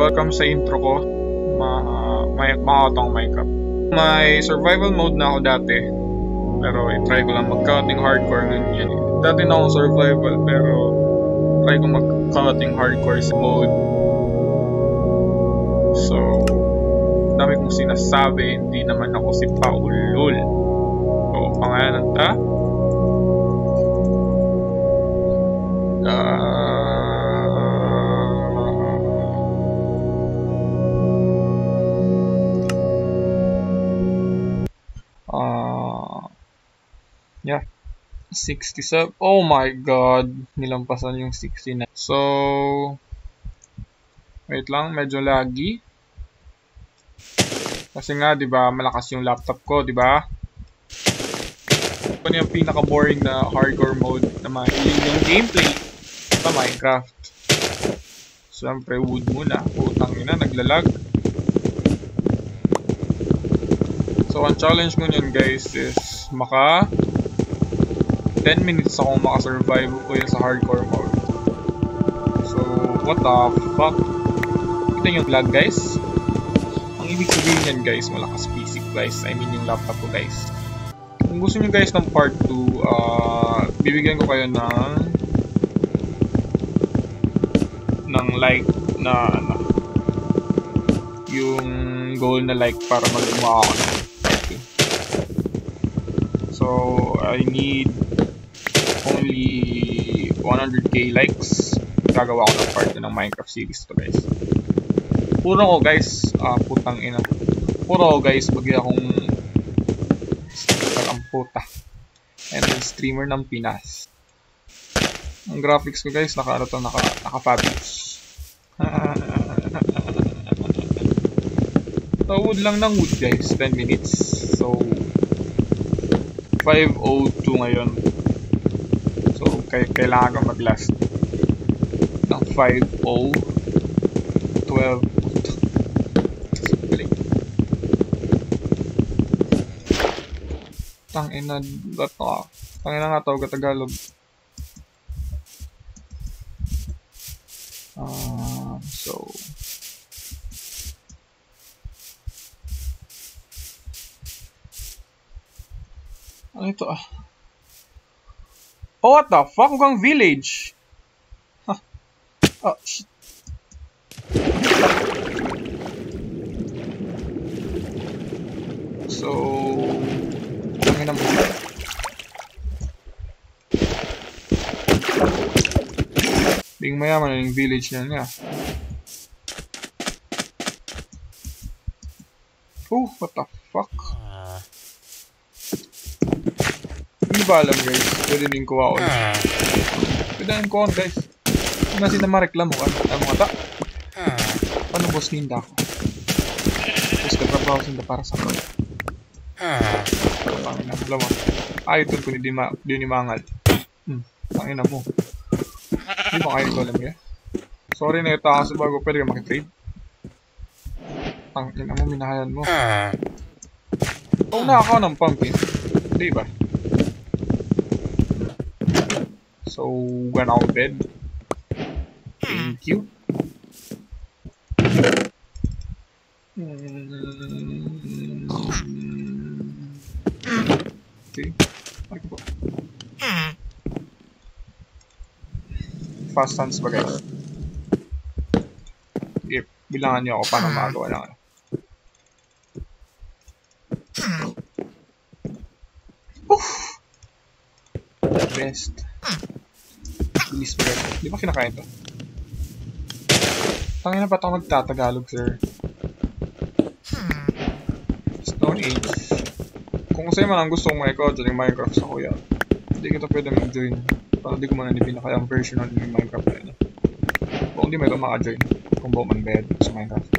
welcome sa intro ko. Makakatang Minecraft. May survival mode na ako dati. Pero i-try ko lang mag-cutting hardcore ngayon yan. Dati na akong survival pero try ko mag-cutting hardcore sa mode. So, dami kong sinasabi, hindi naman ako si Paulul. So, pangalan ta? Yeah, 67. Oh my god, nilampasan yung 69. So, wait lang, medyo laggy. Kasi nga, 'di ba, malakas yung laptop ko, 'di ba? Ano yung pinaka-boring na hardcore mode na mahilig yung gameplay sa Minecraft. Siyempre, wood muna. Putang ina, naglalag. So, ang challenge mo nyan, guys, is 10 minutes akong makasurvive ko yun sa hardcore mode. So, what the fuck? Kita nyo yung lag, guys? Ang ibig sabihin yan, guys, malakas PC, guys. I mean, yung laptop ko, guys. Kung gusto nyo, guys, ng part 2, bibigyan ko kayo ng like na yung goal na like para mag-gumawa ako ng part 2. So, I need only 100k likes. Gagawa ko ng part 2 ng Minecraft series to, guys. Puro ko, guys, putang ina. Puro ko, guys, bagay akong ang puta. And then streamer ng Pinas. Ang graphics ko, guys, naka-fabulous. So, wood lang ng wood, guys. 10 minutes. So, 5:02 ngayon. So, kailangan kang mag-last ng 5:12. Tangina, tangina nga tawag Tagalog. So, ano ito Oh, what the fuck? Huwag village. Huh. Oh, shit. So, tangin naman. Bing mayaman na yung village niya. Oh, what the fuck? Hindi ba alam, guys? Pwede din kuha on. Pwede din kuha on, guys. Hindi na sinamareklamo ka. Ang mga ta. Paano boss ninda ako? Boss ka trabaho sinda para sa ako. Pangina, alam mo. Ayaw ko ni mangal. Pangina mo. Hindi mo kayo ito alam niya. Sorry na ito kasi bago pwede ka makitrade. Pangina mo, minahayan mo. Oh, nakakaw ng pumpkin. Hindi ba? So, went out of bed. Thank you. Okay. Okay po. Fast hands ba, guys? Okay, bilangan niyo ako paano magawa lang. Best. Bilis ba, guys? Di ba kinakain to? Tangina na ba ito magtatagalog, sir? Stone Age. Kung sa'yo man ang gusto kong ma-echo dyan yung Minecraft sa kuya, hindi kita pwede mag-join. Para di ko man nilipin na kaya ang version ng Minecraft na yun. Kung hindi may ito maka-join. Kung ba man bed sa Minecraft.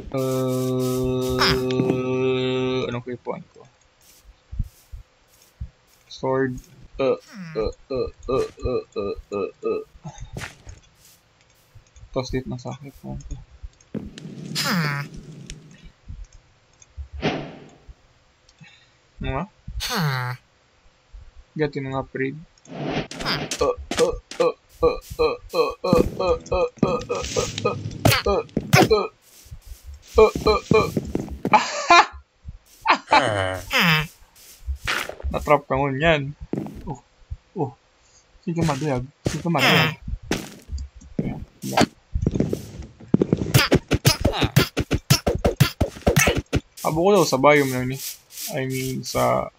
Anong kripuan ko? Sword. Toss it na sa akin po. Nga? Gatin nga upgrade. trap ka ngon yan. Oh. Sige maduyag. Abo ko daw sa biome na ni. I mean sa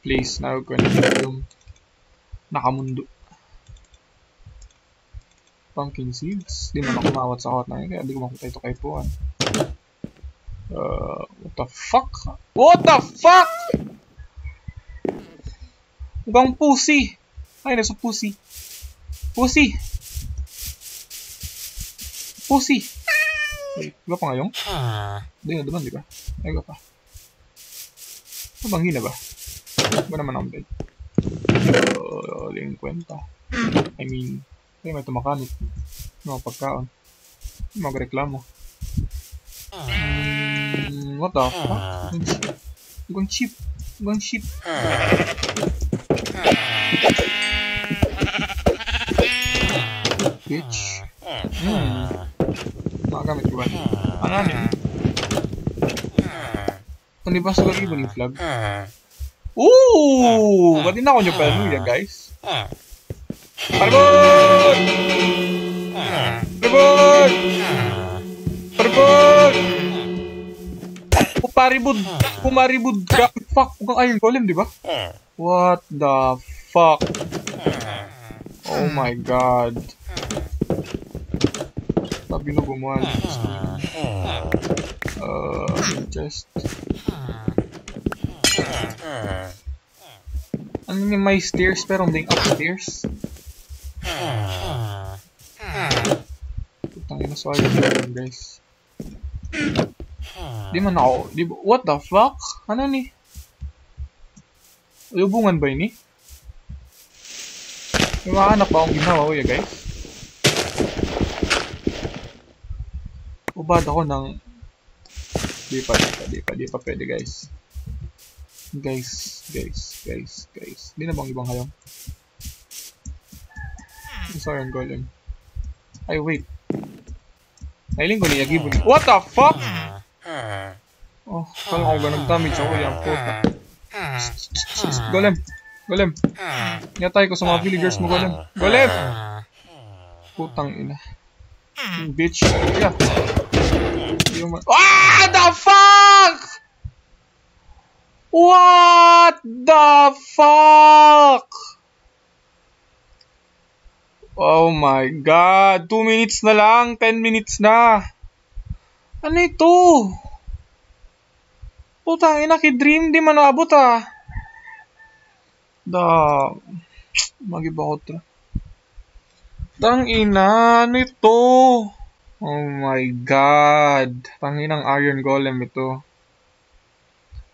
place na ko yung nakamundo. Pumpkin seeds. Di man ako mawat sa hot na yun. Kaya di ko makita ito kay Puan. What the fuck? What the fuck? Mukhang pussy. Ay, nasa pussy. Pussy. Wait, iba pa ngayong? Hindi na naman, di ba? Ay, iba pa. Nabanggi na ba? Iba naman ang bed. Ling kwenta. I mean, ay, may tumakanit. Mga pagkaon. Magreklamo. What the fuck? Going cheap. Bitch. Makagamit ko ba? Anganin. Ano ba sa lagi ba yung flag? Ooh! Ba't din ako nyo paluya, guys? Parbon! Pumaribud ka. Fuck, mukhang Iron Golem, di ba? What the fuck? Oh my god. Sabi na bumuhan. Just... Ano yung may stairs pero hindi upstairs? Putang ina sa Iron Golem, guys. Di man ako, what the fuck? Ano ni? Lubungan ba ini? May mga anak ba akong ginawa, ya guys? Ubad ako ng... Di pa pwede, guys. Guys. Di na bang ibang hayong? Sorry, ang golem. Ay, wait. Nailing ko niya, give me. What the fuck? Oh, kala ko ganun damage ako yung puta. Golem. Yatay ko sa mga villagers mo, Golem. Putang ina. Bitch. Yeah. What the fuck? Oh my god. 2 minutes na lang. 10 minutes na. Ano ito? Putang ina, ki-dream di man naabot ah. Magiba ko tra. Tang ina, ano ito? Oh my god. Tanginang Iron Golem ito.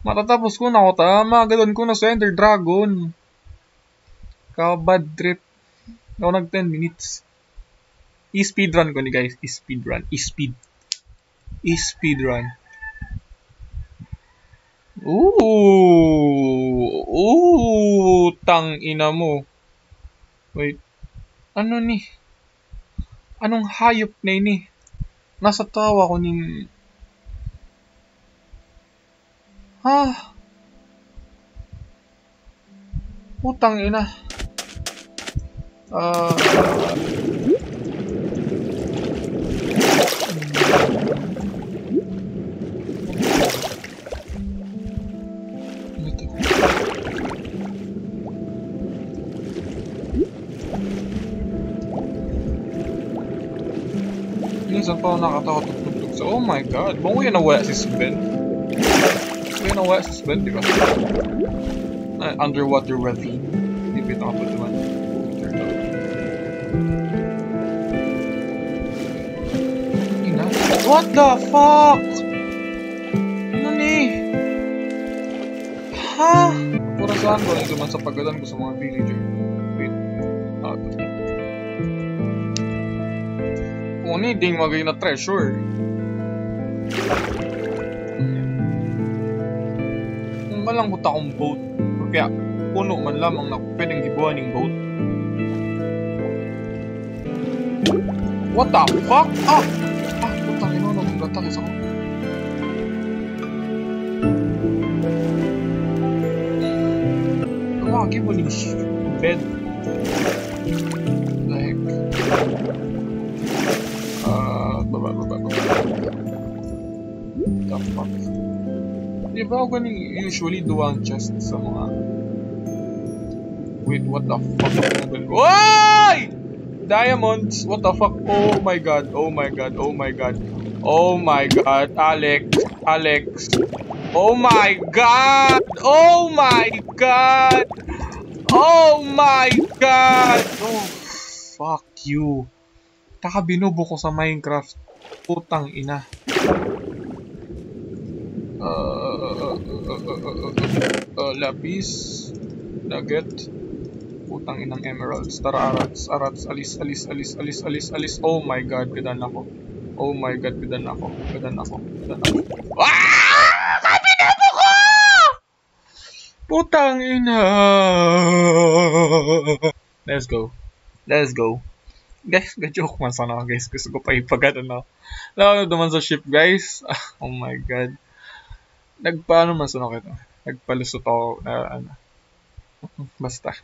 Matatapos ko na ako tama. Gadon ko na sa Ender Dragon. Bad trip. Ako nag 10 minutes. I-speedrun ko ni guys. I-speedrun. Tang ina mo. Wait. Ano ni? Anong hayop na ini? Nasa tawa ko ning... Putang ina. Minsan pa ako nakatakot tugtog sa... Oh my god. Bang ko yan nawala si Sven? Di ba? Underwater ravine. Hindi pa ito kapag naman. What the fuck? Ano ni? Ha? Pura saan ko ito man sa paggalan ko sa mga villager. Wait. Kung ding magay na treasure. Kung malang buta akong boat. Kaya puno man lamang na pwedeng gibuhan ng boat. What the fuck? Putang ino, nagtatakis ako. nakakagibon yung bed. Like, baba. The fuck? Di ba ako ganing usually duwang chest sa mga... Wait, what the fuck? Why? Diamonds! What the fuck? Oh my god, oh my god, oh my god. Oh my god, Alex. Oh my god! Oh my god! Oh my god! Oh, fuck you. Binubo ko sa Minecraft. Putang ina. Lapis. Nugget. Putang inang emeralds. Tara, arats. Alis. Oh my god, gadan ako. Oh my god, gadan ako. Ah! Binubo ko! Putang ina. Let's go. Guys, joke man sana guys. Gusto ko pa ipagano na. Lalo naman sa ship guys. Oh my god. Nagpaano man sana kita. Nagpalusot ako na ano. Basta.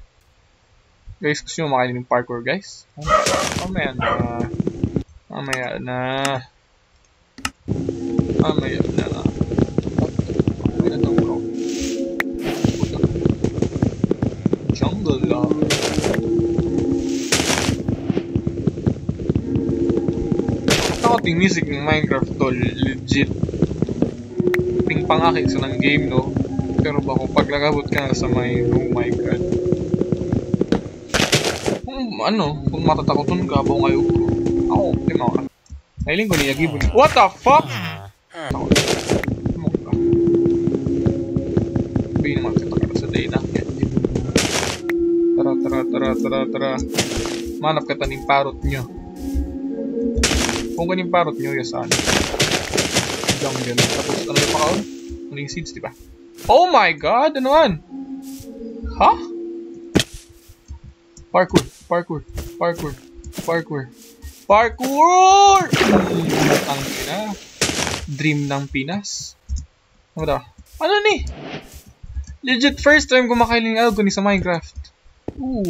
Guys, gusto nyo makain ng parkour guys? Mamaya na. Jungle lang. Ting music ng Minecraft to legit pangakit sa ng game no, pero ba kung paglagabot ka na sa may oh my god kung matatakoton ka ba ngayon ako di mo ka nailing ko niya gibon what the fuck sabihin naman kita ka sa day na tara manap ka taning parot nyo. Kung ganing parot nyo, yasan. Jungle. Tapos, ano yung pakaon? Ano yung seeds, diba? Oh my god! Ano yan? Ha? Parkour! Ang ina. Dream ng Pinas. Ano daw? Ano ni? Legit first time kumakailing algo ni sa Minecraft. Ooh.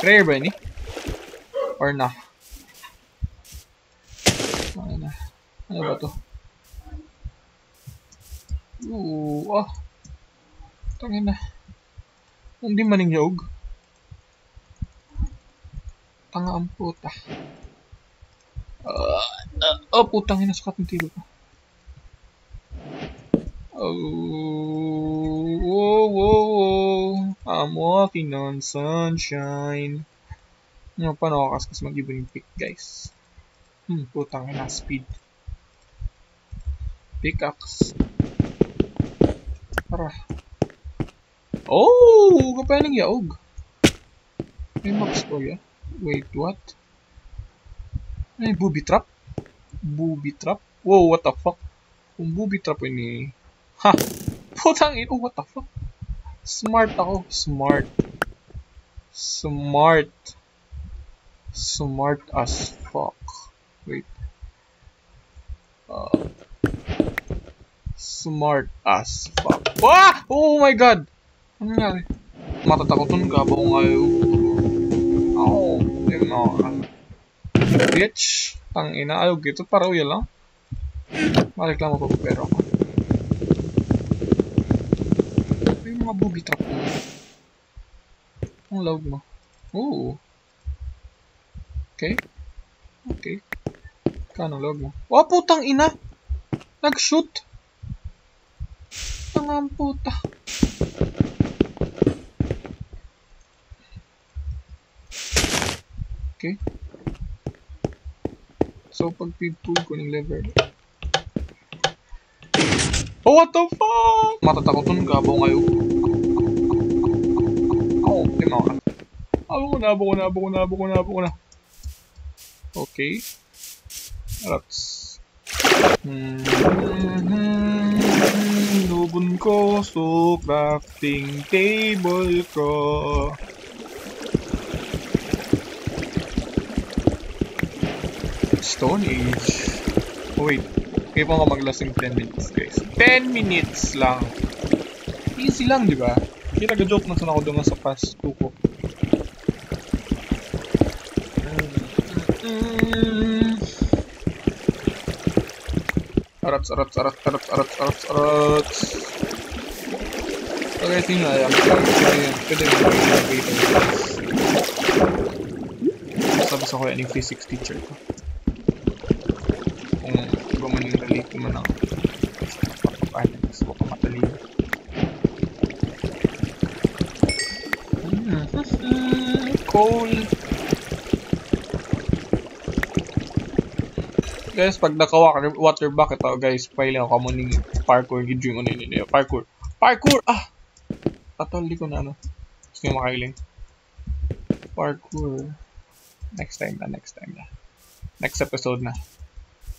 Rare ba ni? Or na? Ano ba to? Tangin na. Hindi maning yog. Tanga ang puta. Putang ina, sakat ng tilo ko. I'm walking on sunshine. Paano ako kaskas mag-ibon yung pick, guys? Putang ina, speed. Pickaxe. Tara. Oh! Kapay ng yaog. May max ko ya. Wait, what? Ay, booby trap? Wow, what the fuck? Kung booby trap yun ha! Putang ina, what the fuck? Smart ako. Smart as fuck. Wait. Smart as fuck. Oh my god! Ano nangyari? Matatakoton ka ba kung ayaw? Di mo. Bitch! Tangina, ayaw gito. Para uya lang. Mareklamo pa pero ako. May mga booby trap mo. Ang loud mo. Oh. Okay. Kanong loud mo. Putang ina! Nag-shoot! Tangang puta. Okay. So, pag pig-pull ko ng lever. Oh, what the fuck? Matatakoton ka ba ngayon? Di mo ka. Abo ko na. Okay. Let's. Lubon ko so crafting table ko. Stone Age. Oh, wait. Kaya pa ako maglasing 10 minutes guys. 10 minutes lang. Easy lang, di ba? Kita ka-joke na sana ako doon sa past 2 ko. Arats. Okay, tingnan na yan. Pwede mo mag-elevator. Sabi sa kuya yung physics teacher ko. Kung iba man yung relate mo ng gusto ko matalino. Coal. Guys, pag naka-water bucket ako, guys, pwede ako kamuning parkour. Gidyo mo na yun. Parkour! Ah! Atol, di ko na ano. Gusto nyo makailing. Parkour. Next time na. Next episode na.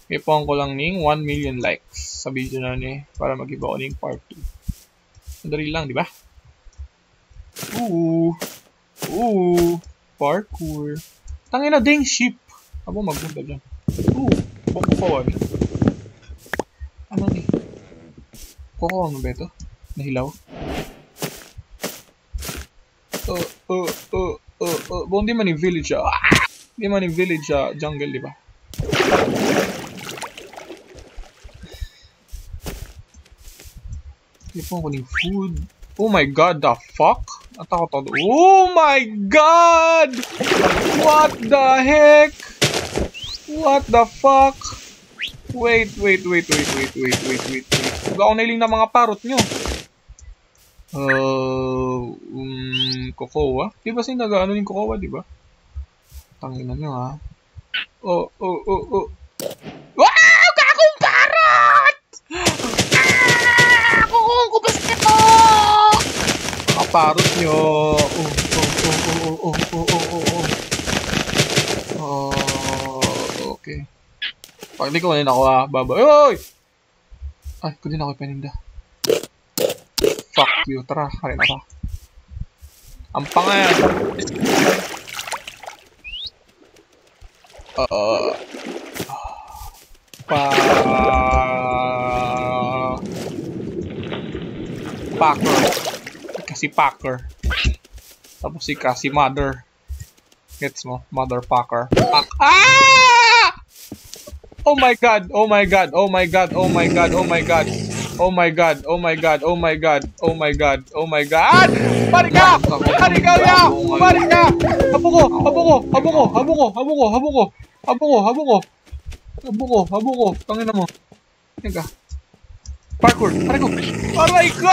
Ipuan ko lang ning 1 million likes sa video na ni para mag-iba ko ning part 2. Madali lang, di ba? Parkour. Tangina ding sheep. Abo magpunta dyan. Kukukawan. Ano ni? Kukukawan mo ba ito? Nahilaw? Buong di man yung village Di man yung village jungle, di ba? Ipon ko ng food. Oh my god, the fuck? Natakot ako. Oh my god! What the heck? What the fuck? Wait. Huwag ako nailing na mga parot nyo. Kokowa? Di ba sinagaano yung kokowa, di ba? Tanginan nyo, ha? Wow! Gagong parot! Kukuha ko basta ito! Mga parot nyo. Okay. Pag di ko kanin ako, ha? Baba. Oy! Ay, kung din ako ipaninda. Fuck you. Tara, karin ako. Ang pangayan. Packer. Kasi Packer. Tapos si kasi Mother. Gets mo? Mother Packer. Oh my god! Pari ka! Habuko! Tangina mo. Teka. Parkour! Aray ko!